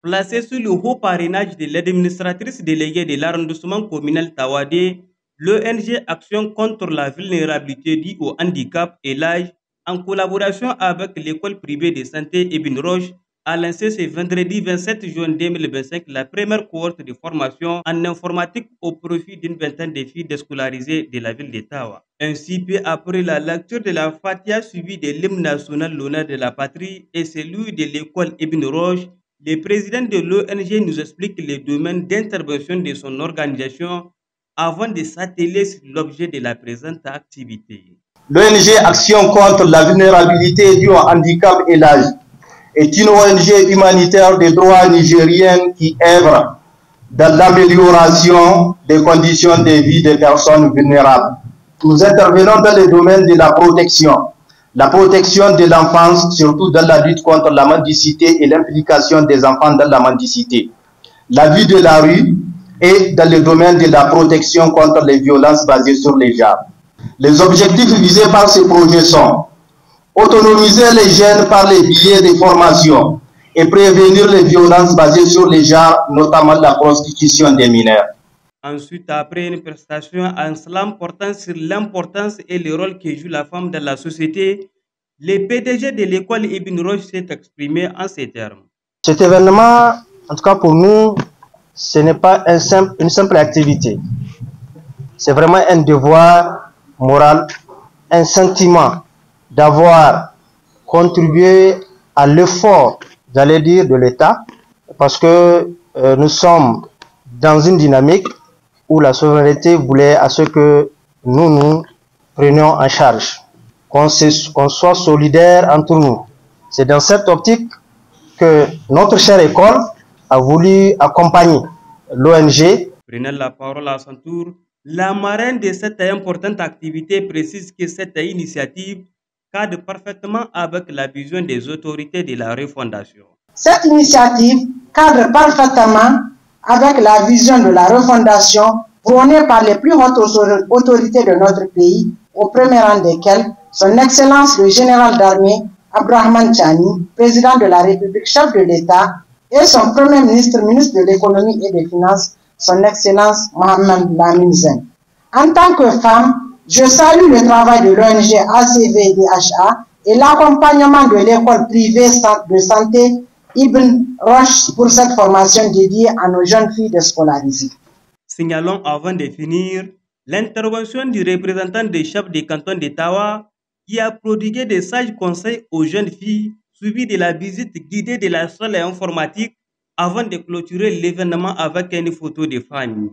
Placé sous le haut parrainage de l'administratrice déléguée de l'arrondissement communal Tawadé, l'ONG Action contre la vulnérabilité due au handicap et l'âge, en collaboration avec l'école privée de santé Ibn Roche, a lancé ce vendredi 27 juin 2025 la première cohorte de formation en informatique au profit d'une vingtaine de filles déscolarisées de la ville de Tawa. Ainsi, peu après la lecture de la Fatiha suivie de l'hymne national l'honneur de la patrie et celui de l'école Ibn Roche, le président de l'ONG nous explique les domaines d'intervention de son organisation avant de s'atteler sur l'objet de la présente activité. L'ONG Action contre la vulnérabilité due au handicap et l'âge est une ONG humanitaire des droits nigériens qui œuvre dans l'amélioration des conditions de vie des personnes vulnérables. Nous intervenons dans le domaine de la protection de l'enfance, surtout dans la lutte contre la mendicité et l'implication des enfants dans la mendicité, la vie de la rue et dans le domaine de la protection contre les violences basées sur les genres. Les objectifs visés par ce projet sont autonomiser les jeunes par les billets de formation et prévenir les violences basées sur les genres, notamment la prostitution des mineurs. Ensuite, après une prestation en slam portant sur l'importance et le rôle que joue la femme dans la société, le PDG de l'école Ibn Roche s'est exprimé en ces termes. Cet événement, en tout cas pour nous, ce n'est pas une simple activité. C'est vraiment un devoir moral, un sentiment d'avoir contribué à l'effort, j'allais dire, de l'État, parce que nous sommes dans une dynamique où la souveraineté voulait à ce que nous prenions en charge, qu'on soit solidaires entre nous. C'est dans cette optique que notre chère école a voulu accompagner l'ONG. Prenant la parole à son tour, la marraine de cette importante activité précise que cette initiative cadre parfaitement avec la vision des autorités de la refondation. Cette initiative cadre parfaitement avec la vision de la refondation prônée par les plus hautes autorités de notre pays, au premier rang desquelles son Excellence le général d'armée Abdrahmane Tchani, président de la République, chef de l'État, et son premier ministre, ministre de l'économie et des finances, son Excellence Mohamed Lamine Zen. En tant que femme, je salue le travail de l'ONG ACVDHA et l'accompagnement de l'école privée de santé Ibn Roche pour cette formation dédiée à nos jeunes filles déscolarisées. Signalons avant de finir l'intervention du représentant des chefs des cantons d'Ottawa qui a prodigué des sages conseils aux jeunes filles suivi de la visite guidée de la salle informatique avant de clôturer l'événement avec une photo de famille.